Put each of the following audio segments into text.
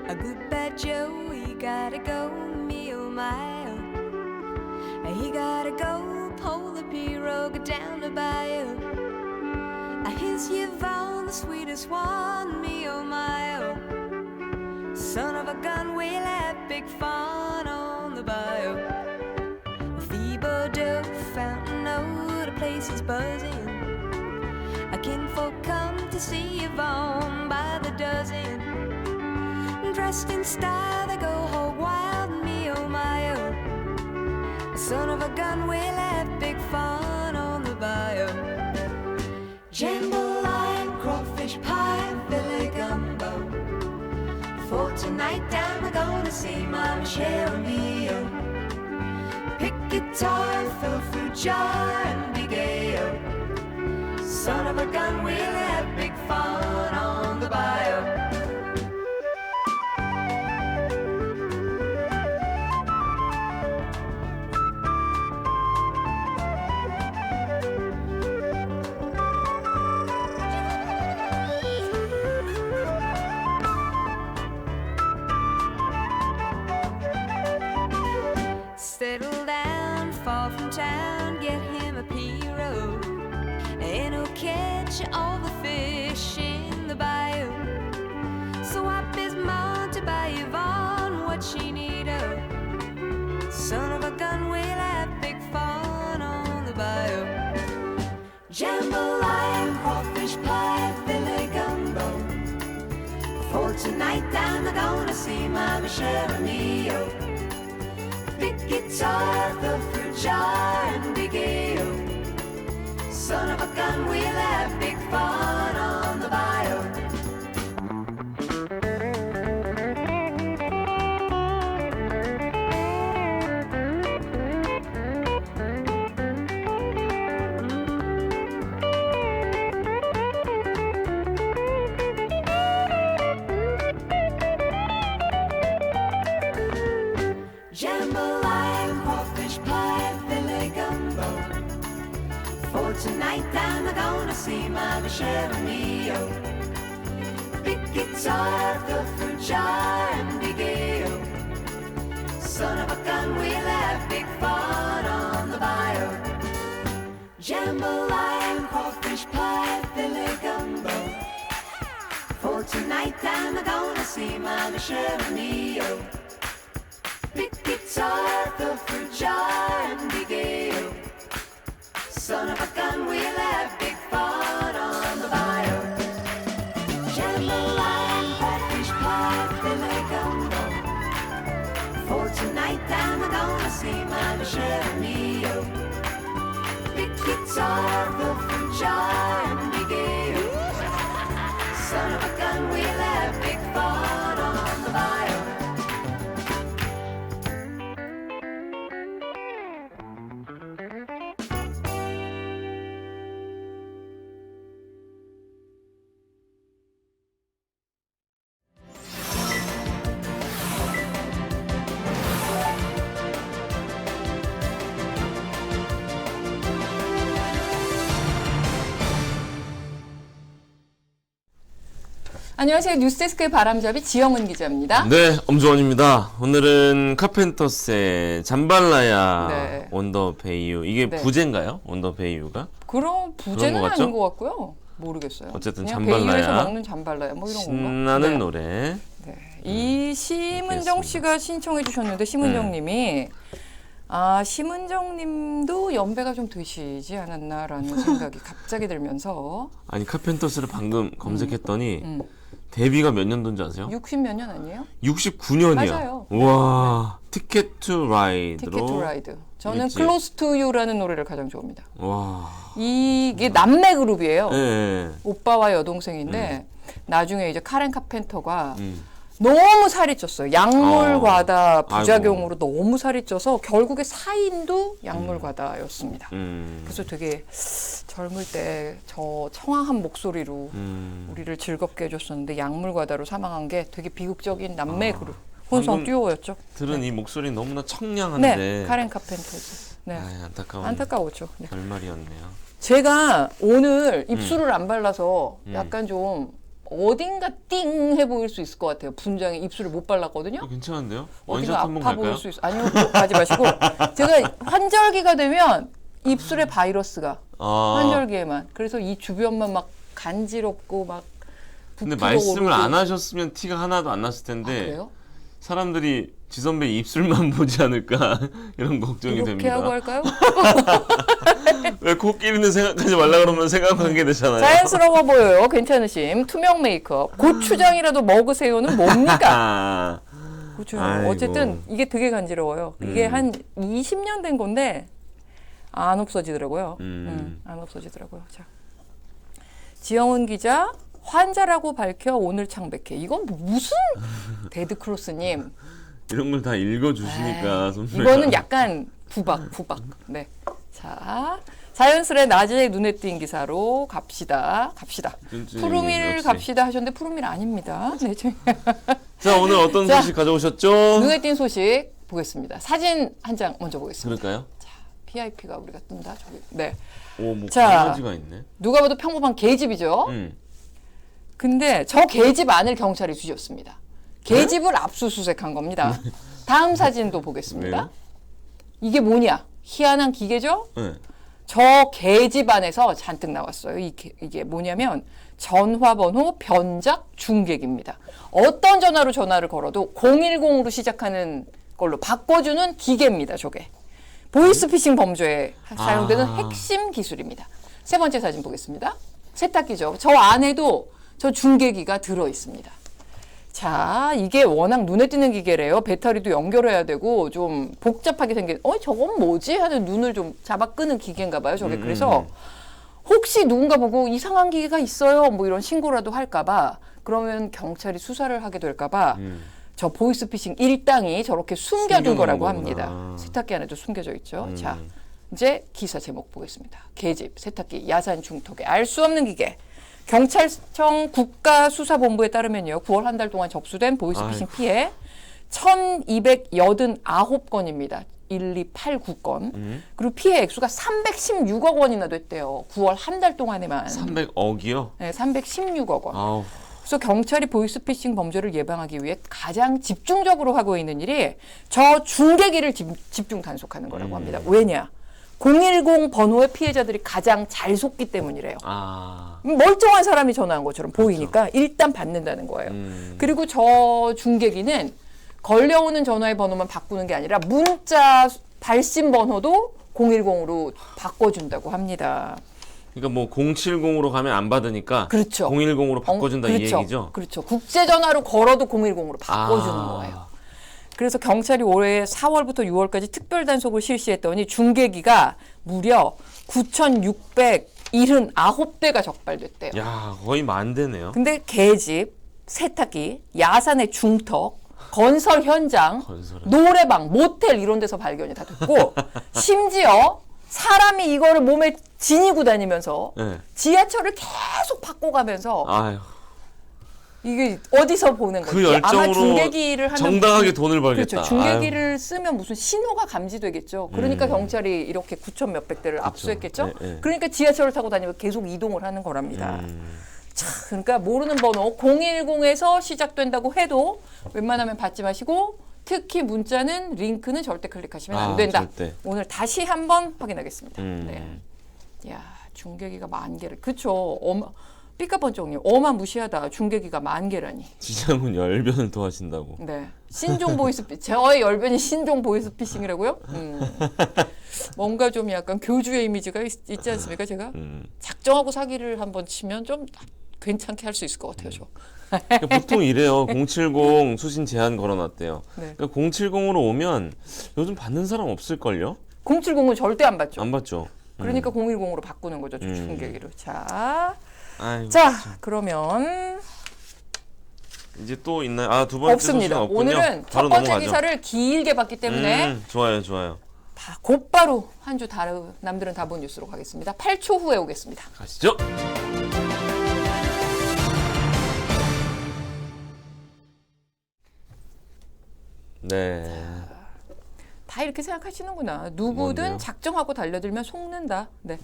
A good bad Joe, he gotta go, me oh my oh. He gotta go, pull the pirogue down the bayou. Here's Yvonne, the sweetest one, me oh my oh. Son of a gun, we'll have big fun on the bayou. Thiebaudot, Fountain O, the place is buzzing. Kinfolk come to see Yvonne by the dozen. Dressed in style, they go hog wild, me oh my oh. Son of a gun, we'll have big fun on the bayou. Jambalaya, crawfish pie, Billy gumbo. For tonight down, we're gonna see Mama Sharon Mio. Pick guitar, fill fruit jar, and be gay-o. Son of a gun, we'll have big fun on the bayou. Settle down, far from town, get him a pirogue, and he'll catch all the fish in the bayou. Swap his mount to buy Yvonne what she need of. Son of a gun, we'll have big fun on the bayou. Jambalaya, crawfish pie, Billy gumbo. For tonight down, they're gonna see Mama Sharon Mio. Big guitar, the fruit jar, and big ale. Son of a gun, we'll have big fun on the bayou. Jambalaya, crawfish pie, Billy gumbo. For tonight down, we're gonna see Mama Sharon Mio. Big guitar, the fruit jar, and big ale. Son of a gun, we'll have big fun on the bayou. Jambalaya, crawfish pie, Billy gumbo. For tonight down, we're gonna see Mama Sharon Mio. Big guitar, the fruit jar, and big ale. Son of a gun, we'll have big fun on the bayou. Jambalaya, crawfish pie, Billy gumbo. For tonight down, we're gonna see Mama Sharon Mio. Big guitar, the fruit jar, and big ale. Son of a gun, we'll have big fun on the bayou. 안녕하세요. 뉴스데스크의 바람잡이 지영은 기자입니다. 네, 엄주원입니다. 오늘은 카펜터스의 잠발라야 네. 온더 베이유. 이게 네. 부제인가요? 온더 베이유가? 그럼 부제는 그런 것 아닌 것 같고요. 모르겠어요. 어쨌든 그냥 잠발라야. 베이유에서 먹는 잠발라야 뭐 이런 건가? 신나는 네. 노래. 네. 이 심은정 알겠습니다. 씨가 신청해 주셨는데 심은정 님이 심은정 님도 연배가 좀 되시지 않았나라는 생각이 갑자기 들면서 아니, 카펜터스를 방금 검색했더니 데뷔가 몇 년도인지 아세요? 60몇 년 아니에요? 69년이요. 맞아요. 와, 티켓 투 라이드로. 티켓 투 라이드. 저는 일집. 클로스 투 유라는 노래를 가장 좋아합니다. 와. 이게 남매 그룹이에요. 네. 오빠와 여동생인데 나중에 이제 카렌 카펜터가 음. 너무 살이 쪘어요. 약물 과다 아이고. 부작용으로 너무 살이 쪄서 결국에 사인도 약물 과다였습니다. 그래서 되게 젊을 때 저 청아한 목소리로 우리를 즐겁게 해줬었는데 약물 과다로 사망한 게 되게 비극적인 남매 그룹 혼성 방금 듀오였죠. 들은 이 목소리 너무나 청량한데. 네, 카렌 카펜터즈. 네, 안타까운 안타까웠죠. 네. 결말이었네요. 제가 오늘 입술을 안 발라서 약간 좀 어딘가 띵해 보일 수 있을 것 같아요. 분장에 입술을 못 발랐거든요. 괜찮은데요? 원샷 어디가 한번 아파 갈까요? 보일 수 있어. 아니요, 꼭 가지 마시고. 제가 환절기가 되면 입술에 바이러스가 환절기에만. 그래서 이 주변만 막 간지럽고 막 근데 부풀어 말씀을 오르고. 안 하셨으면 티가 하나도 안 났을 텐데 그래요? 사람들이 지선배 입술만 보지 않을까 이런 걱정이 이렇게 됩니다. 하고 할까요? 왜 코끼리는 생각하지 말라 그러면 생각하게 되잖아요. 자연스러워 보여요. 괜찮으심. 투명 메이크업. 고추장이라도 먹으세요는 뭡니까? 그렇죠. 아이고. 어쨌든 이게 되게 간지러워요. 이게 한 20년 된 건데 안 없어지더라고요. 안 없어지더라고요. 자, 지영은 기자 환자라고 밝혀 오늘 창백해. 이건 무슨 데드크로스님. 이런 걸 다 읽어주시니까 선배가. 이거는 약간 부박. 네. 자, 자연스레 낮에 눈에 띈 기사로 갑시다. 푸르밀 역시. 갑시다 하셨는데 푸르밀 아닙니다. 네, 자, 오늘 어떤 자, 소식 가져오셨죠? 눈에 띈 소식 보겠습니다. 사진 한 장 먼저 보겠습니다. 그럴까요? PIP가 우리가 뜬다. 저기. 네. 오, 뭐 자. 강아지가 있네. 누가 봐도 평범한 계집이죠. 근데 저 계집 안을 경찰이 뒤졌습니다. 계집을 압수수색한 겁니다. 다음 사진도 보겠습니다. 왜요? 이게 뭐냐? 희한한 기계죠? 네. 저 계집 안에서 잔뜩 나왔어요. 이게 뭐냐면 전화번호 변작 중계기입니다. 어떤 전화로 전화를 걸어도 010으로 시작하는 걸로 바꿔주는 기계입니다. 저게. 보이스피싱 범죄에 사용되는 핵심 기술입니다. 세 번째 사진 보겠습니다. 세탁기죠. 저 안에도 저 중계기가 들어있습니다. 자, 이게 워낙 눈에 띄는 기계래요. 배터리도 연결해야 되고 좀 복잡하게 생긴 저건 뭐지? 하는 눈을 좀 잡아 끄는 기계인가 봐요. 저게 그래서 혹시 누군가 보고 이상한 기계가 있어요. 뭐 이런 신고라도 할까 봐. 그러면 경찰이 수사를 하게 될까 봐. 저 보이스피싱 일당이 저렇게 숨겨둔 거라고 합니다. 세탁기 안에도 숨겨져 있죠. 자, 이제 기사 제목 보겠습니다. 계집, 세탁기, 야산 중턱에 알 수 없는 기계. 경찰청 국가수사본부에 따르면요. 9월 한 달 동안 접수된 보이스피싱 피해 1,289건입니다. 1289건. 그리고 피해 액수가 316억 원이나 됐대요. 9월 한 달 동안에만. 300억이요? 네, 316억 원. 아우. 그래서 경찰이 보이스피싱 범죄를 예방하기 위해 가장 집중적으로 하고 있는 일이 저 중계기를 집중 단속하는 거라고 합니다. 왜냐? 010 번호의 피해자들이 가장 잘 속기 때문이래요. 멀쩡한 사람이 전화한 것처럼 보이니까 일단 받는다는 거예요. 그리고 저 중계기는 걸려오는 전화의 번호만 바꾸는 게 아니라 문자 발신 번호도 010으로 바꿔준다고 합니다. 그러니까 뭐 070으로 가면 안 받으니까 그렇죠. 010으로 바꿔준다 이 그렇죠. 얘기죠? 그렇죠. 국제전화로 걸어도 010으로 바꿔주는 거예요. 그래서 경찰이 올해 4월부터 6월까지 특별 단속을 실시했더니 중계기가 무려 9,679대가 적발됐대요. 야, 거의 만 대네요. 근데 계집, 세탁기, 야산의 중턱, 건설 현장, 노래방, 모텔 이런 데서 발견이 다 됐고 심지어 사람이 이거를 몸에 지니고 다니면서 네. 지하철을 계속 바꿔가면서 아유. 이게 어디서 보는 거지? 그 열정으로 아마 중계기를 하면 정당하게 돈을 벌겠다. 그렇죠. 중계기를 쓰면 무슨 신호가 감지되겠죠. 그러니까 경찰이 이렇게 9천 몇백 대를 압수했겠죠. 네, 네. 그러니까 지하철을 타고 다니면 계속 이동을 하는 거랍니다. 자, 그러니까 모르는 번호 010에서 시작된다고 해도 웬만하면 받지 마시고 특히 문자는 링크는 절대 클릭하시면 안 된다. 절대. 오늘 다시 한번 확인하겠습니다. 네. 야, 중계기가 10,000개를. 그쵸. 삐까번쩍님 어마무시하다. 중계기가 10,000개라니. 지장은 열변을 토하신다고. 네. 신종 보이스피싱. 저의 열변이 신종 보이스피싱이라고요? 뭔가 좀 약간 교주의 이미지가 있지 않습니까, 제가? 작정하고 사기를 한번 치면 좀 괜찮게 할 수 있을 것 같아요, 저. 그러니까 보통 이래요. 070 수신 제한 걸어놨대요. 네. 그러니까 070으로 오면 요즘 받는 사람 없을걸요? 070은 절대 안 받죠. 안 받죠. 그러니까 010으로 바꾸는 거죠, 중계기로. 자, 아이고, 자, 그러면 이제 또 있나요? 두 번째 없습니다. 소식은 없군요. 오늘은 첫 바로 번째 넘어가죠. 기사를 길게 봤기 때문에 좋아요, 좋아요. 곧바로 한 주 남들은 다 본 뉴스로 가겠습니다. 8초 후에 오겠습니다. 가시죠. 네. 다 이렇게 생각하시는구나. 누구든 뭔데요? 작정하고 달려들면 속는다. 네.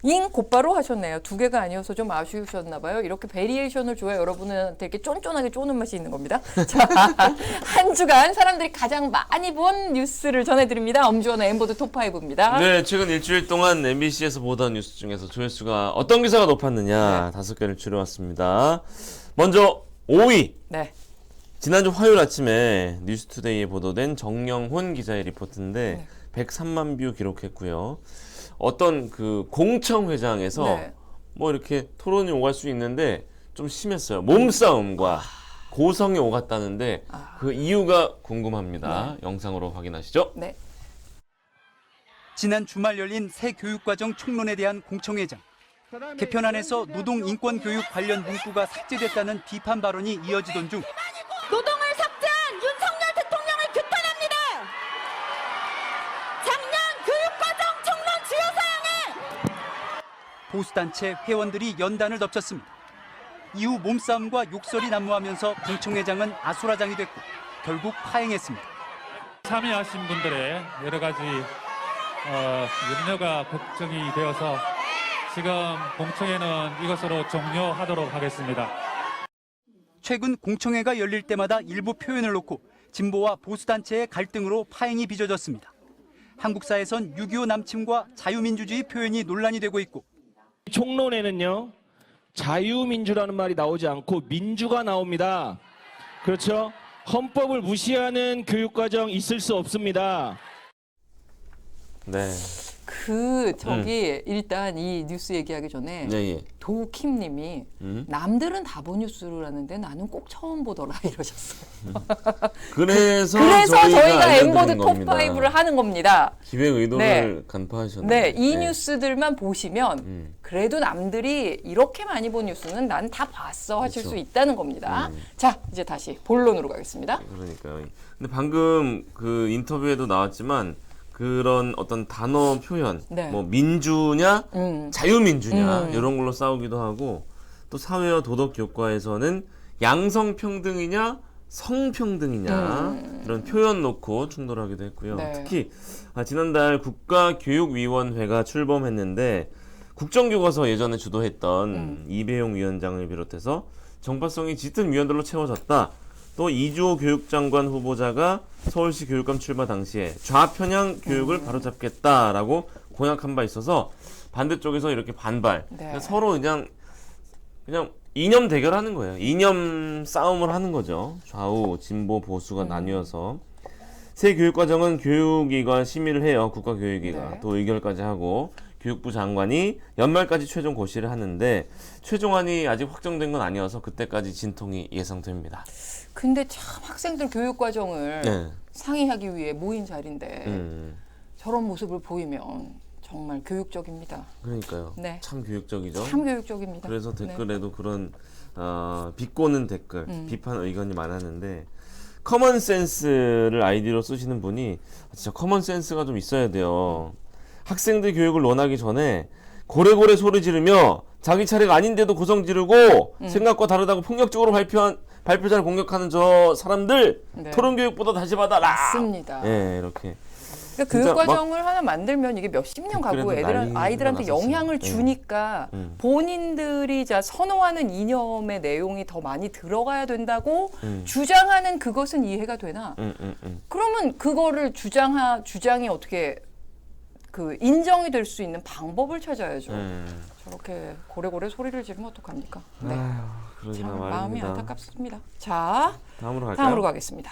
잉 곧바로 하셨네요. 2개가 아니어서 좀 아쉬우셨나 봐요. 이렇게 베리에이션을 줘야 여러분한테 이렇게 쫀쫀하게 쪼는 맛이 있는 겁니다. 자, 한 주간 사람들이 가장 많이 본 뉴스를 전해드립니다. 엄주원의 엠보드 톱5입니다. 네, 최근 일주일 동안 MBC에서 보던 뉴스 중에서 조회수가 어떤 기사가 높았느냐 5개를 줄여왔습니다. 먼저 5위. 네. 지난주 화요일 아침에 뉴스투데이에 보도된 정영훈 기자의 리포트인데 103만 뷰 기록했고요. 어떤 그 공청회장에서 네. 뭐 이렇게 토론이 오갈 수 있는데 좀 심했어요. 몸싸움과 고성이 오갔다는데 그 이유가 궁금합니다. 영상으로 확인하시죠. 네. 지난 주말 열린 새 교육과정 총론에 대한 공청회장. 개편안에서 노동인권교육 관련 문구가 삭제됐다는 비판 발언이 이어지던 중 노동을 삭제한 윤석열 대통령을 규탄합니다. 작년 교육과정 총론 주요 사항에 보수단체 회원들이 연단을 덮쳤습니다. 이후 몸싸움과 욕설이 난무하면서 공청회장은 아수라장이 됐고 결국 파행했습니다. 참여하신 분들의 여러 가지 염려가 걱정이 되어서 지금 공청회는 이것으로 종료하도록 하겠습니다. 최근 공청회가 열릴 때마다 일부 표현을 놓고 진보와 보수단체의 갈등으로 파행이 빚어졌습니다. 한국사에선 6.25 남침과 자유민주주의 표현이 논란이 되고 있고 총론에는요 자유민주라는 말이 나오지 않고 민주가 나옵니다. 그렇죠? 헌법을 무시하는 교육과정 있을 수 없습니다. 네. 일단 이 뉴스 얘기하기 전에 예. 도킴님이 남들은 다 본 뉴스라는데 나는 꼭 처음 보더라 이러셨어요. 그래서 저희가 엠보드 알려드린 겁니다. 톱5를 하는 겁니다. 기획 의도를 간파하셨네요. 네, 이 뉴스들만 보시면 그래도 남들이 이렇게 많이 본 뉴스는 난 다 봤어 하실 그렇죠. 수 있다는 겁니다. 자, 이제 다시 본론으로 가겠습니다. 그러니까요. 근데 방금 그 인터뷰에도 나왔지만 그런 어떤 단어 표현, 네. 뭐 민주냐, 자유민주냐 이런 걸로 싸우기도 하고 또 사회와 도덕 교과에서는 양성평등이냐, 성평등이냐 이런 표현 놓고 충돌하기도 했고요. 네. 특히 지난달 국가교육위원회가 출범했는데 국정교과서 예전에 주도했던 이배용 위원장을 비롯해서 정파성이 짙은 위원들로 채워졌다. 또 이주호 교육장관 후보자가 서울시 교육감 출마 당시에 좌편향 교육을 바로잡겠다라고 공약한 바 있어서 반대쪽에서 이렇게 반발. 네. 그러니까 서로 그냥 이념 대결하는 거예요. 이념 싸움을 하는 거죠. 좌우, 진보, 보수가 나뉘어서. 새 교육과정은 교육위가 심의를 해요. 국가교육위가. 네. 또 의결까지 하고 교육부 장관이 연말까지 최종 고시를 하는데 최종안이 아직 확정된 건 아니어서 그때까지 진통이 예상됩니다. 근데 참 학생들 교육 과정을 네. 상의하기 위해 모인 자리인데 저런 모습을 보이면 정말 교육적입니다. 그러니까요. 네. 참 교육적이죠. 참 교육적입니다. 그래서 네. 댓글에도 그런 비꼬는 댓글, 비판 의견이 많았는데 커먼 센스를 아이디로 쓰시는 분이 진짜 커먼 센스가 좀 있어야 돼요. 학생들 교육을 논하기 전에 고래고래 소리 지르며 자기 차례가 아닌데도 고성 지르고 생각과 다르다고 폭력적으로 발표자를 공격하는 저 사람들 네. 토론교육보다 다시 받아라. 맞습니다. 네, 이렇게. 그러니까 진짜 교육 과정을 하나 만들면 이게 몇십 년 가고 댓글에도 난리 아이들한테 났었어요. 영향을 네. 주니까 본인들이 선호하는 이념의 내용이 더 많이 들어가야 된다고 주장하는 그것은 이해가 되나? 그러면 그거를 주장이 어떻게 인정이 될 수 있는 방법을 찾아야죠. 저렇게 고래고래 소리를 지르면 어떡합니까? 네. 그러기나 참 마음이 말입니다. 안타깝습니다. 자, 다음으로 갈까요? 다음으로 가겠습니다.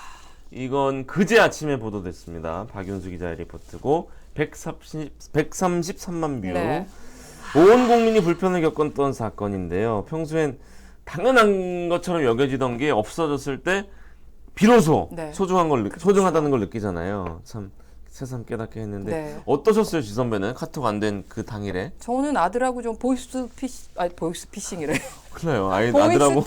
이건 그제 아침에 보도됐습니다. 박윤수 기자의 리포트고 133만 뷰. 네. 온 국민이 불편을 겪었던 사건인데요. 평소엔 당연한 것처럼 여겨지던 게 없어졌을 때 비로소 네. 소중하다는 걸 느끼잖아요. 참 새삼 깨닫게 했는데 네. 어떠셨어요, 지 선배는? 카톡 안 된 그 당일에? 저는 아들하고 좀 보이스피싱이래요. 큰일 나요. 아들하고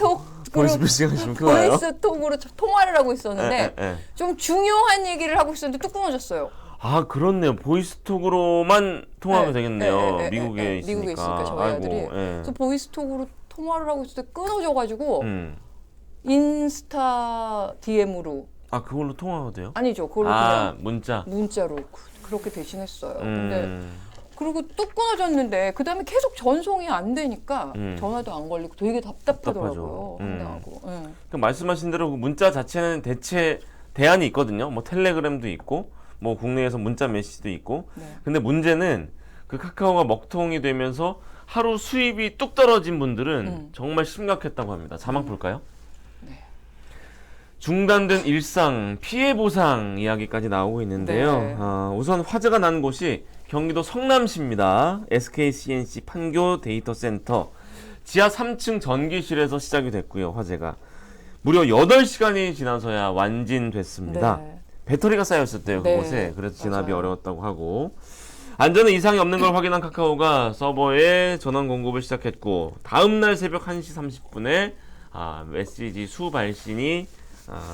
보이스피싱 하시면 큰일 나요. 보이스톡으로 통화를 하고 있었는데 에. 좀 중요한 얘기를 하고 있었는데 뚝 끊어졌어요. 아, 그렇네요. 보이스톡으로만 통화하면 네. 되겠네요. 미국에 있으니까. 미국에 있으니까 저희 아들이. 그래서 보이스톡으로 통화를 하고 있을 때 끊어져가지고 인스타 DM으로 아, 그걸로 통화가 돼요? 아니죠. 그걸로 아, 그냥 문자. 문자로 그렇게 대신했어요. 근데 그리고 뚝 끊어졌는데 그 다음에 계속 전송이 안 되니까 전화도 안 걸리고 되게 답답하더라고요. 황당하고. 그러니까 말씀하신 대로 그 문자 자체는 대체 대안이 있거든요. 뭐 텔레그램도 있고 뭐 국내에서 문자 메시지도 있고. 네. 근데 문제는 그 카카오가 먹통이 되면서 하루 수입이 뚝 떨어진 분들은 정말 심각했다고 합니다. 자막 볼까요? 네. 중단된 일상 피해 보상 이야기까지 나오고 있는데요. 네. 우선 화재가 난 곳이 경기도 성남시입니다. SKCNC 판교 데이터 센터 지하 3층 전기실에서 시작이 됐고요. 화재가 무려 8시간이 지나서야 완진됐습니다. 네. 배터리가 쌓였었대요. 네. 그곳에. 그래서 진압이 맞아요. 어려웠다고 하고 안전에 이상이 없는 걸 확인한 카카오가 서버에 전원 공급을 시작했고 다음날 새벽 1시 30분에 메시지 수 발신이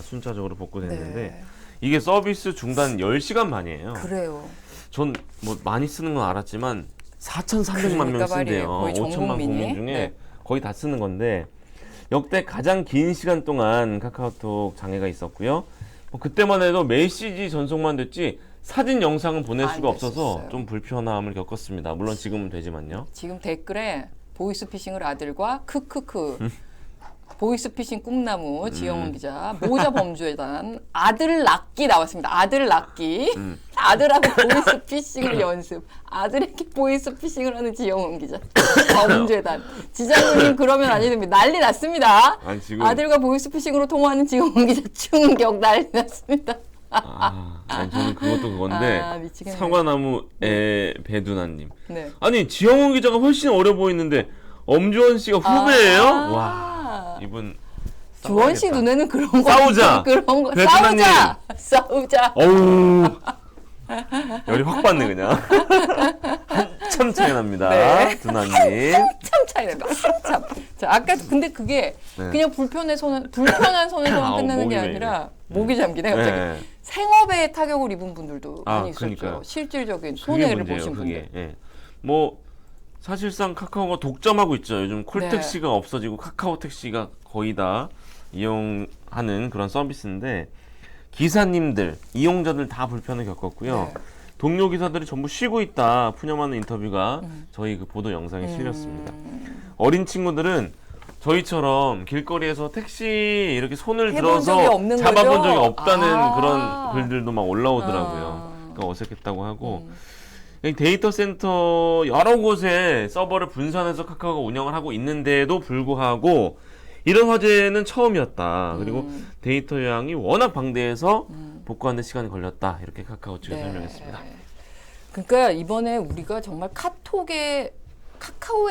순차적으로 복구됐는데 네. 이게 서비스 중단 10시간 만이에요. 그래요. 전 뭐 많이 쓰는 건 알았지만 4,300만 명 그러니까 쓴대요. 말이에요. 거의 전 5천만 국민이. 국민 중에 네. 거의 다 쓰는 건데 역대 가장 긴 시간 동안 카카오톡 장애가 있었고요. 뭐 그때만 해도 메시지 전송만 됐지 사진 영상은 보낼 안 수가 없어서 됐었어요. 좀 불편함을 겪었습니다. 물론 지금은 되지만요. 지금 댓글에 보이스피싱을 아들과 크크크 보이스피싱 꿈나무 지영훈 기자 모자 범죄단 아들 낚기 나왔습니다. 아들 낚기 아들하고 보이스피싱을 연습 아들에게 보이스피싱을 하는 지영훈 기자 범죄단 지장군님 그러면 아니 됩니다. 난리 났습니다. 아니, 지금 아들과 보이스피싱으로 통화하는 지영훈 기자 충격 난리 났습니다. 아니 저는 그것도 그건데 미치겠네. 사과나무의 배두나님. 네. 아니 지영훈 기자가 훨씬 어려 보이는데 엄주원 씨가 후배예요? 와 이분 주원 씨 싸워야겠다. 눈에는 그런 거 싸우자. 그런 거 베트남님. 싸우자. 어우 열이 확 받네 그냥. 한참 차이 납니다. 네. 두나님. 한참 차이 납니다. 한참. 자, 아까 근데 그게 네. 그냥 불편한 손에서만 끝나는 게 목이 아니라 목이 잠기네 갑자기. 네. 생업에 타격을 입은 분들도 많이 있었죠. 그러니까요. 실질적인 그게 손해를 문제예요, 보신 그게. 분들. 예. 뭐 사실상 카카오가 독점하고 있죠. 요즘 콜 네. 택시가 없어지고 카카오 택시가 거의 다 이용하는 그런 서비스인데 기사님들, 이용자들 다 불편을 겪었고요. 네. 동료 기사들이 전부 쉬고 있다 푸념하는 인터뷰가 저희 그 보도 영상에 실렸습니다. 어린 친구들은 저희처럼 길거리에서 택시 이렇게 손을 해본 들어서 적이 없는 잡아본 거죠? 적이 없다는 아. 그런 글들도 막 올라오더라고요. 그러니까 어색했다고 하고 이 데이터 센터 여러 곳에 서버를 분산해서 카카오가 운영을 하고 있는데도 불구하고 이런 화재는 처음이었다. 그리고 데이터 요양이 워낙 방대해서 복구하는 데 시간이 걸렸다. 이렇게 카카오 측에서 설명했습니다. 그러니까 이번에 우리가 정말 카카오에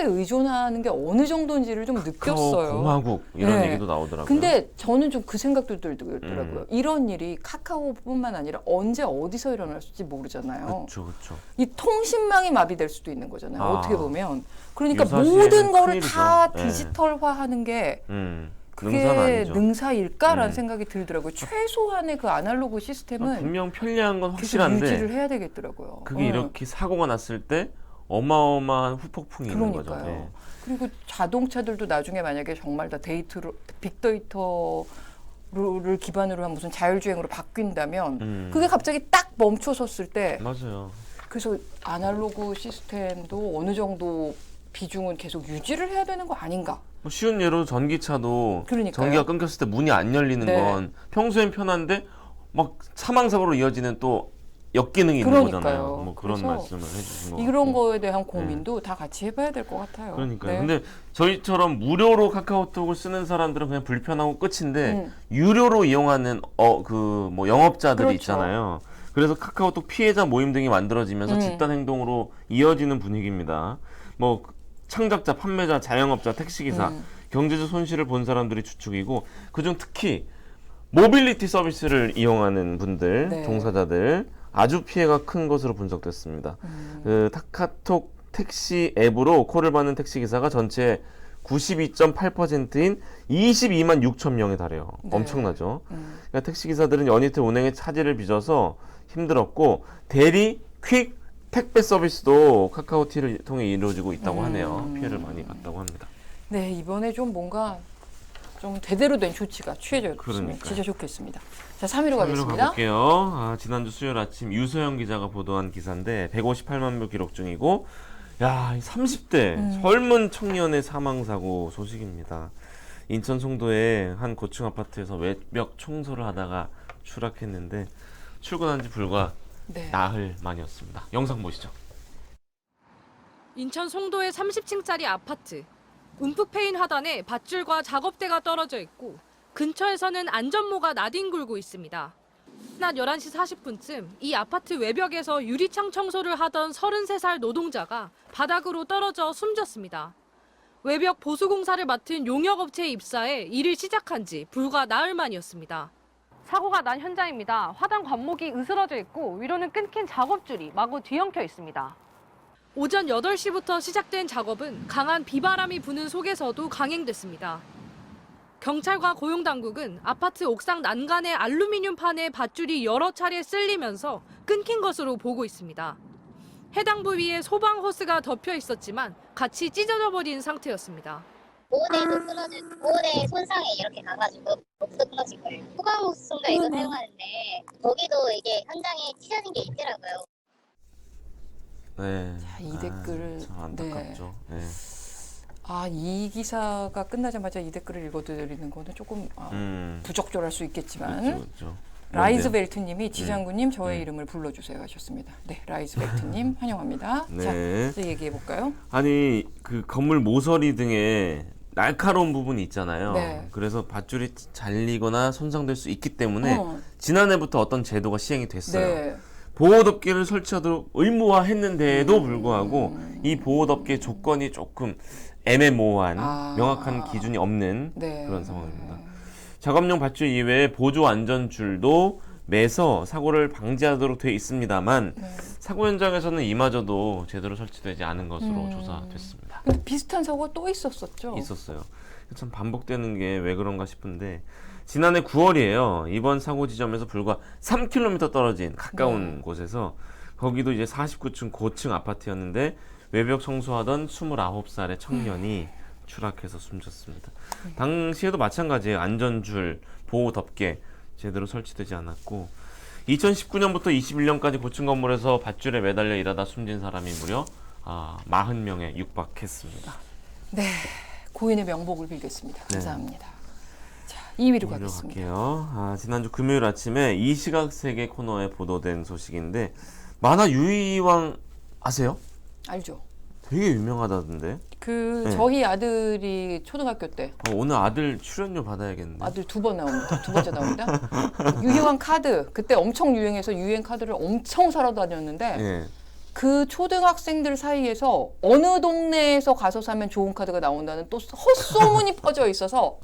의존하는 게 어느 정도인지를 좀 느꼈어요. 공화국 이런 네. 얘기도 나오더라고요. 근데 저는 좀 그 생각도 들더라고요. 이런 일이 카카오뿐만 아니라 언제 어디서 일어날지 모르잖아요. 그렇죠, 그렇죠. 이 통신망이 마비될 수도 있는 거잖아요. 어떻게 보면. 그러니까 유사시에는 모든 거를 큰일이죠. 다 네. 디지털화하는 게 능사는 그게 아니죠. 능사일까라는 생각이 들더라고요. 최소한의 그 아날로그 시스템은 분명 편리한 건 계속 확실한데 유지를 해야 되겠더라고요. 그게 이렇게 사고가 났을 때 어마어마한 후폭풍이 있는 거죠. 그러니까요. 네. 그리고 자동차들도 나중에 만약에 정말 다 빅데이터를 기반으로 한 무슨 자율주행으로 바뀐다면 그게 갑자기 딱 멈춰섰을 때 맞아요. 그래서 아날로그 시스템도 어느 정도 비중은 계속 유지를 해야 되는 거 아닌가? 뭐 쉬운 예로 전기차도 그러니까요. 전기가 끊겼을 때 문이 안 열리는 네. 건 평소엔 편한데 막 사망사고로 이어지는 또 역기능이 있는 그러니까요. 거잖아요. 뭐 그런 그래서 말씀을 해주신 거 이런 같고. 거에 대한 고민도 다 같이 해봐야 될 것 같아요. 그러니까요. 네. 근데 저희처럼 무료로 카카오톡을 쓰는 사람들은 그냥 불편하고 끝인데 음. 유료로 이용하는 그 뭐 영업자들이 그렇죠. 있잖아요. 그래서 카카오톡 피해자 모임 등이 만들어지면서 집단 행동으로 이어지는 분위기입니다. 뭐 창작자, 판매자, 자영업자, 택시기사, 경제적 손실을 본 사람들이 주축이고 그중 특히 모빌리티 서비스를 이용하는 분들, 네. 종사자들 아주 피해가 큰 것으로 분석됐습니다. 그 카카오톡 택시 앱으로 콜을 받는 택시기사가 전체 92.8%인 22만 6천 명에 달해요. 네. 엄청나죠. 그러니까 택시기사들은 연이틀 운행에 차질을 빚어서 힘들었고 대리, 퀵, 택배 서비스도 카카오티를 통해 이루어지고 있다고 하네요. 피해를 많이 봤다고 합니다. 네, 이번에 좀 뭔가 좀 제대로 된 조치가 취해졌으면 그러니까요. 진짜 좋겠습니다. 자, 3위로 3위로 가겠습니다. 가볼게요. 지난주 수요일 아침 유소영 기자가 보도한 기사인데 158만 뷰 기록 중이고, 야, 30대 젊은 청년의 사망 사고 소식입니다. 인천 송도의 한 고층 아파트에서 외벽 청소를 하다가 추락했는데 출근한 지 불과 네. 나흘 만이었습니다. 영상 보시죠. 인천 송도의 30층짜리 아파트. 움푹 패인 하단에 밧줄과 작업대가 떨어져 있고 근처에서는 안전모가 나뒹굴고 있습니다. 낮 11시 40분쯤 이 아파트 외벽에서 유리창 청소를 하던 33살 노동자가 바닥으로 떨어져 숨졌습니다. 외벽 보수 공사를 맡은 용역업체에 입사해 일을 시작한 지 불과 나흘 만이었습니다. 사고가 난 현장입니다. 화단 관목이 으스러져 있고 위로는 끊긴 작업줄이 마구 뒤엉켜 있습니다. 오전 8시부터 시작된 작업은 강한 비바람이 부는 속에서도 강행됐습니다. 경찰과 고용당국은 아파트 옥상 난간의 알루미늄 판에 밧줄이 여러 차례 쓸리면서 끊긴 것으로 보고 있습니다. 해당 부위에 소방 호스가 덮여 있었지만 같이 찢어져 버린 상태였습니다. 보호대도 끊어진, 보호대 손상이 이렇게 가가지고 목도 끊어진 거예요. 소방 호스가 이거 사용하는데 거기도 이게 현장에 찢어진 게 있더라고요. 네. 자, 이 댓글. 참 안타깝죠. 네. 이 기사가 끝나자마자 이 댓글을 읽어드리는 거는 조금 부적절할 수 있겠지만 그렇죠. 라이즈벨트님이 지장군님 저의 이름을 불러주세요 하셨습니다. 네, 라이즈벨트님 환영합니다. 네. 자, 이제 얘기해 볼까요? 아니, 그 건물 모서리 등에 날카로운 부분이 있잖아요. 네. 그래서 밧줄이 잘리거나 손상될 수 있기 때문에 지난해부터 어떤 제도가 시행이 됐어요. 네. 보호덮개를 설치하도록 의무화했는데도 불구하고 이 보호덮개 조건이 조금 애매모호한 명확한 기준이 없는 네. 그런 상황입니다. 작업용 밧줄 이외에 보조 안전줄도 매서 사고를 방지하도록 되어 있습니다만 사고 현장에서는 이마저도 제대로 설치되지 않은 것으로 조사됐습니다. 근데 비슷한 사고가 또 있었었죠? 있었어요. 참 반복되는 게 왜 그런가 싶은데 지난해 9월이에요. 이번 사고 지점에서 불과 3km 떨어진 가까운 곳에서 거기도 이제 49층 고층 아파트였는데 외벽 청소하던 29살의 청년이 추락해서 숨졌습니다. 당시에도 마찬가지예요. 안전줄, 보호 덮개 제대로 설치되지 않았고 2019년부터 21년까지 고층 건물에서 밧줄에 매달려 일하다 숨진 사람이 무려 40명에 육박했습니다. 네, 고인의 명복을 빌겠습니다. 감사합니다. 자, 2위로 가겠습니다. 갈게요. 지난주 금요일 아침에 이 시각 세계 코너에 보도된 소식인데 만화 유이왕 아세요? 알죠? 되게 유명하다던데. 저희 아들이 초등학교 때 오늘 아들 출연료 받아야겠는데. 아들 2번 나옵니다. 2번째 나옵니다. 유희왕 카드 그때 엄청 유행해서 유행 카드를 엄청 사러 다녔는데 예. 그 초등학생들 사이에서 어느 동네에서 가서 사면 좋은 카드가 나온다는 또 헛소문이 퍼져 있어서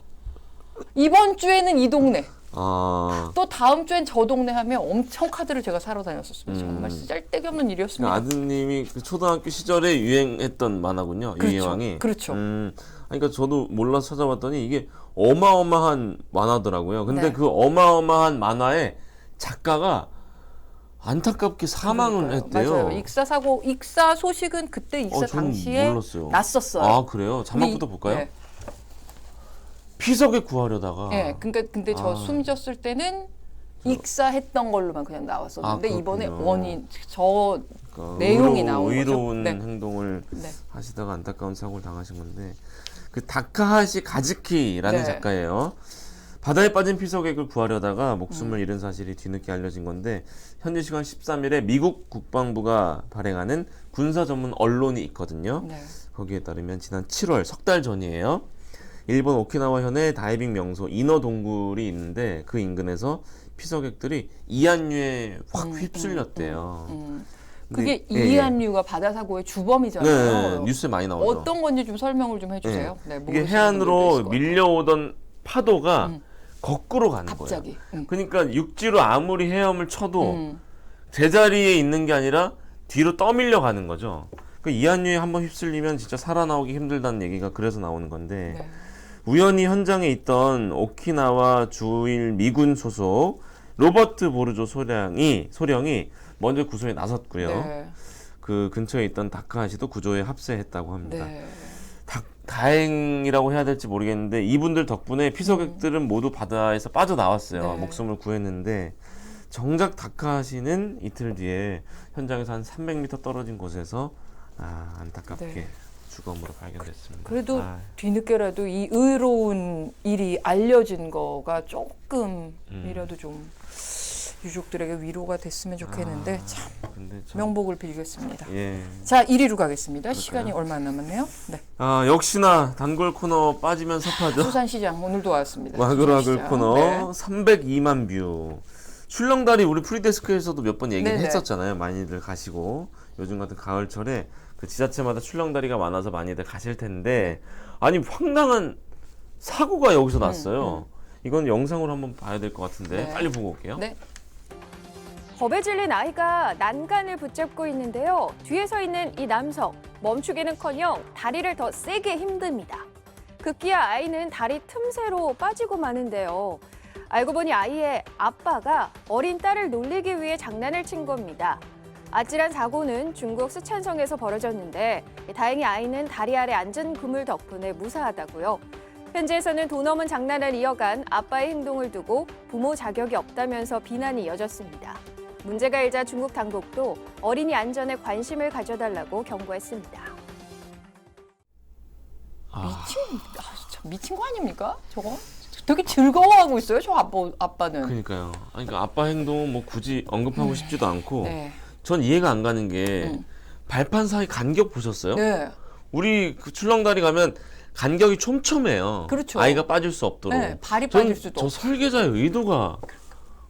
이번 주에는 이 동네 또 다음 주엔 저 동네 하면 엄청 카드를 제가 사러 다녔었습니다. 정말 쓸데기 없는 일이었습니다. 아드님이 그 초등학교 시절에 유행했던 만화군요. 그렇죠. 유희왕이. 그렇죠. 그러니까 저도 몰라서 찾아봤더니 이게 어마어마한 만화더라고요. 근데 네. 그 어마어마한 만화의 작가가 안타깝게 사망을 했대요. 맞아요. 익사 소식은 그때 익사 저는 당시에 몰랐어요. 났었어요. 그래요? 자막부터 볼까요? 네. 피석에 구하려다가. 네, 근데 저 숨졌을 때는 익사했던 걸로만 그냥 나왔었는데 이번에 원인 내용이 나온 의로운 거죠. 네. 행동을 하시다가 안타까운 사고를 당하신 건데 그 다카하시 가즈키라는 작가예요. 바다에 빠진 피서객을 구하려다가 목숨을 잃은 사실이 뒤늦게 알려진 건데 현지 시간 13일에 미국 국방부가 발행하는 군사 전문 언론이 있거든요. 네. 거기에 따르면 지난 7월 석 달 전이에요. 일본 오키나와 현의 다이빙 명소 이너 동굴이 있는데 그 인근에서 피서객들이 이한류에 확 휩쓸렸대요. 그게 이한류가 바다 사고의 주범이잖아요. 네, 뉴스에 많이 나오죠. 어떤 건지 좀 설명을 좀 해주세요. 네, 이게 해안으로 밀려오던 파도가 거꾸로 가는 갑자기. 거예요. 그러니까 육지로 아무리 헤엄을 쳐도 제자리에 있는 게 아니라 뒤로 떠밀려 가는 거죠. 그 이한류에 한번 휩쓸리면 진짜 살아나오기 힘들다는 얘기가 그래서 나오는 건데 네. 우연히 현장에 있던 오키나와 주일 미군 소속 로버트 보르조 소령이 먼저 구조에 나섰고요. 네. 그 근처에 있던 다카하시도 구조에 합세했다고 합니다. 네. 다행이라고 해야 될지 모르겠는데 이분들 덕분에 피서객들은 모두 바다에서 빠져나왔어요. 네. 목숨을 구했는데 정작 다카시는 이틀 뒤에 현장에서 한 300m 떨어진 곳에서 안타깝게 네. 주검으로 발견됐습니다. 그래도 뒤늦게라도 이 의로운 일이 알려진 거가 조금이라도 좀 유족들에게 위로가 됐으면 좋겠는데 참 근데 참, 명복을 빌겠습니다. 예. 자, 1위로 가겠습니다. 그럴까요? 시간이 얼마 안 남았네요. 네. 역시나 단골 코너 빠지면 섭하죠. 수산시장 오늘도 왔습니다. 와글와글 수산시장. 코너 네. 302만 뷰. 출렁다리 우리 프리데스크에서도 몇 번 얘기를 네네. 했었잖아요. 많이들 가시고 요즘 같은 가을철에 그 지자체마다 출렁다리가 많아서 많이들 가실 텐데 아니 황당한 사고가 여기서 났어요. 이건 영상으로 한번 봐야 될 것 같은데 네. 빨리 보고 올게요. 네. 겁에 질린 아이가 난간을 붙잡고 있는데요. 뒤에 서 있는 이 남성, 멈추기는커녕 다리를 더 세게 힘듭니다. 급기야 아이는 다리 틈새로 빠지고 마는데요. 알고 보니 아이의 아빠가 어린 딸을 놀리기 위해 장난을 친 겁니다. 아찔한 사고는 중국 쓰촨성에서 벌어졌는데 다행히 아이는 다리 아래 앉은 그물 덕분에 무사하다고요. 현지에서는 돈 없는 장난을 이어간 아빠의 행동을 두고 부모 자격이 없다면서 비난이 이어졌습니다. 문제가 일자 중국 당국도 어린이 안전에 관심을 가져달라고 경고했습니다. 미친 거 아닙니까? 저거 되게 즐거워하고 있어요. 저 아빠는. 그러니까요. 아니, 그러니까 아빠 행동은 뭐 굳이 언급하고 싶지도 않고 네. 전 이해가 안 가는 게 발판 사이 간격 보셨어요? 네. 우리 그 출렁다리 가면 간격이 촘촘해요. 그렇죠. 아이가 빠질 수 없도록. 네, 발이 전 빠질 수도 저 없고. 설계자의 의도가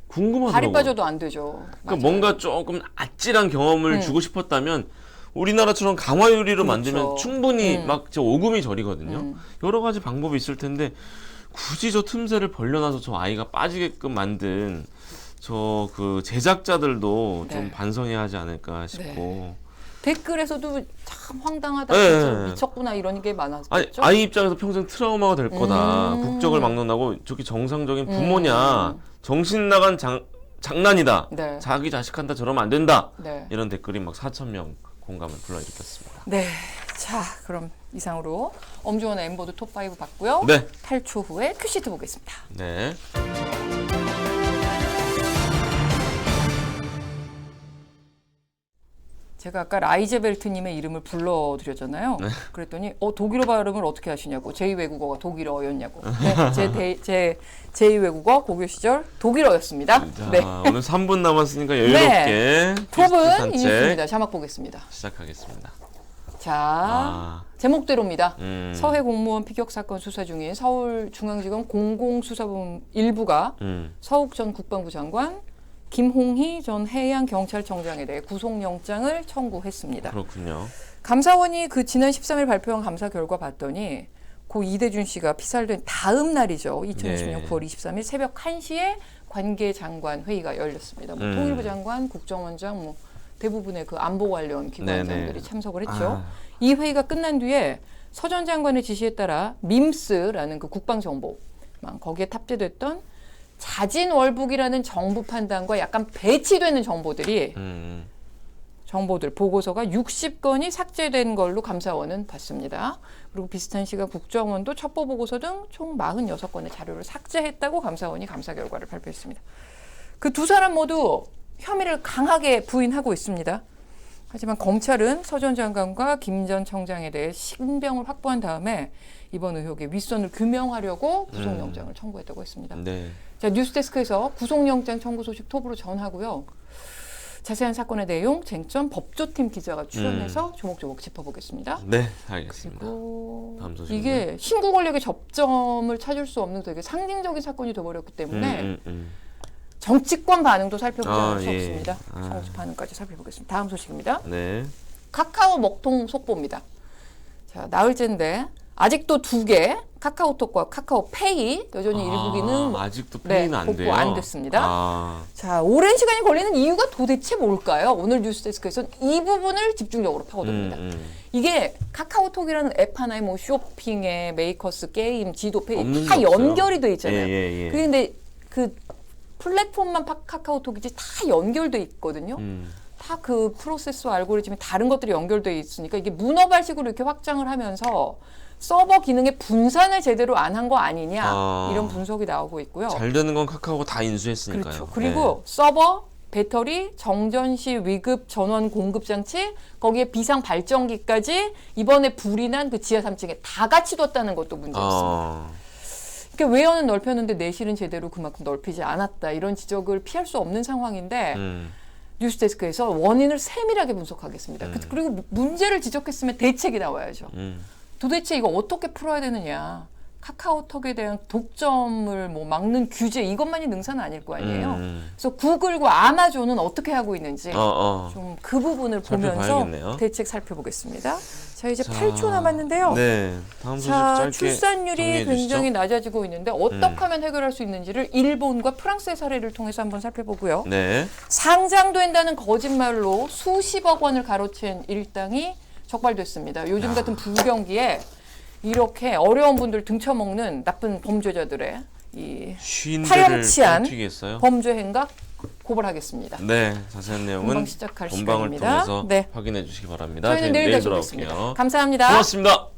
궁금하더라고요. 발이 빠져도 안 되죠. 그러니까 뭔가 조금 아찔한 경험을 주고 싶었다면 우리나라처럼 강화유리로 만들면 충분히 막 저 오금이 저리거든요. 여러 가지 방법이 있을 텐데 굳이 저 틈새를 벌려놔서 저 아이가 빠지게끔 만든 저 그 제작자들도 네. 좀 반성해야 하지 않을까 싶고. 댓글에서도 참 황당하다. 네. 진짜 미쳤구나 이런 게 많았죠. 아이 입장에서 평생 트라우마가 될 거다. 국적을 막론하고 저게 정상적인 부모냐. 정신 나간 장난이다. 네. 자기 자식한테 저러면 안 된다. 네. 이런 댓글이 막 4,000명 공감을 불러일으켰습니다. 네. 자, 그럼 이상으로 엄주원의 엠보드 톱5 봤고요. 네. 탈초 후에 큐시트 보겠습니다. 네. 제가 아까 라이제벨트님의 이름을 불러드렸잖아요. 네. 그랬더니 독일어 발음을 어떻게 하시냐고. 제2외국어가 독일어였냐고. 네, 제 제2외국어 고교 시절 독일어였습니다. 자, 네. 오늘 3분 남았으니까 여유롭게 톱은 이 뉴스입니다. 자막 보겠습니다. 시작하겠습니다. 자, 제목대로입니다. 서해 공무원 피격 사건 수사 중인 서울중앙지검 공공수사본 일부가 서욱 전 국방부 장관, 김홍희 전 해양경찰청장에 대해 구속영장을 청구했습니다. 그렇군요. 감사원이 그 지난 13일 발표한 감사 결과 봤더니 고 이대준 씨가 피살된 다음 날이죠. 2020년 9월 23일 새벽 1시에 관계장관 회의가 열렸습니다. 통일부 장관, 국정원장, 대부분의 그 안보 관련 기관장들이 참석을 했죠. 이 회의가 끝난 뒤에 서 전 장관의 지시에 따라 밈스라는 그 국방정보망 거기에 탑재됐던 자진월북이라는 정부 판단과 약간 배치되는 정보들이 정보들 보고서가 60건이 삭제된 걸로 감사원은 봤습니다. 그리고 비슷한 시간 국정원도 첩보 보고서 등 총 46건의 자료를 삭제했다고 감사원이 감사 결과를 발표했습니다. 그 두 사람 모두 혐의를 강하게 부인하고 있습니다. 하지만 검찰은 서 전 장관과 김 전 청장에 대해 신병을 확보한 다음에 이번 의혹의 윗선을 규명하려고 구속영장을 청구했다고 했습니다. 네. 자, 뉴스데스크에서 구속영장 청구 소식 톱으로 전하고요. 자세한 사건의 내용, 쟁점, 법조팀 기자가 출연해서 조목조목 짚어보겠습니다. 네, 알겠습니다. 그리고 다음 소식은요? 이게 신구 권력의 접점을 찾을 수 없는 되게 상징적인 사건이 되어버렸기 때문에 정치권 반응도 살펴보지 않을 수 없습니다. 정치 반응까지 살펴보겠습니다. 다음 소식입니다. 네. 카카오 먹통 속보입니다. 자, 나흘째인데 아직도 2개 카카오톡과 카카오페이 여전히 일부 기능 아직도 페이는 안 돼요. 복구 안 됐습니다. 자, 오랜 시간이 걸리는 이유가 도대체 뭘까요? 오늘 뉴스데스크에서는 이 부분을 집중적으로 파고듭니다. 이게 카카오톡이라는 앱 하나에 뭐 쇼핑에 메이커스, 게임, 지도, 페이 다 연결이 돼 있잖아요. 그런데 그 플랫폼만 카카오톡이지 다 연결돼 있거든요. 다 그 프로세스와 알고리즘이 다른 것들이 연결돼 있으니까 이게 문어발식으로 이렇게 확장을 하면서 서버 기능의 분산을 제대로 안 한 거 아니냐 아. 이런 분석이 나오고 있고요. 잘 되는 건 카카오가 다 인수했으니까요. 그렇죠. 그리고 서버, 배터리, 정전시 위급 전원 공급 장치, 거기에 비상 발전기까지 이번에 불이 난 그 지하 3층에 다 같이 뒀다는 것도 문제였습니다. 그러니까 외연은 넓혔는데 내실은 제대로 그만큼 넓히지 않았다. 이런 지적을 피할 수 없는 상황인데 뉴스데스크에서 원인을 세밀하게 분석하겠습니다. 그리고 문제를 지적했으면 대책이 나와야죠. 도대체 이거 어떻게 풀어야 되느냐. 카카오톡에 대한 독점을 뭐 막는 규제 이것만이 능사는 아닐 거 아니에요. 그래서 구글과 아마존은 어떻게 하고 있는지 좀 그 부분을 보면서 살펴봐야겠네요. 대책 살펴보겠습니다. 자 이제 8초 남았는데요. 네, 다음 소식 자 짧게 출산율이 정리해 굉장히 주시죠. 낮아지고 있는데 어떻게 하면 해결할 수 있는지를 일본과 프랑스의 사례를 통해서 한번 살펴보고요. 네, 상장된다는 거짓말로 수십억 원을 가로챈 일당이 적발됐습니다. 요즘 같은 불경기에 이렇게 어려운 분들 등쳐먹는 나쁜 범죄자들의 이 파렴치한 튀겠어요? 범죄 행각 고발하겠습니다. 네, 자세한 내용은 본방 시작할 본방을 시간입니다. 통해서 네. 확인해 주시기 바랍니다. 저희는 내일 다시 돌아올게요. 오겠습니다. 감사합니다. 고맙습니다.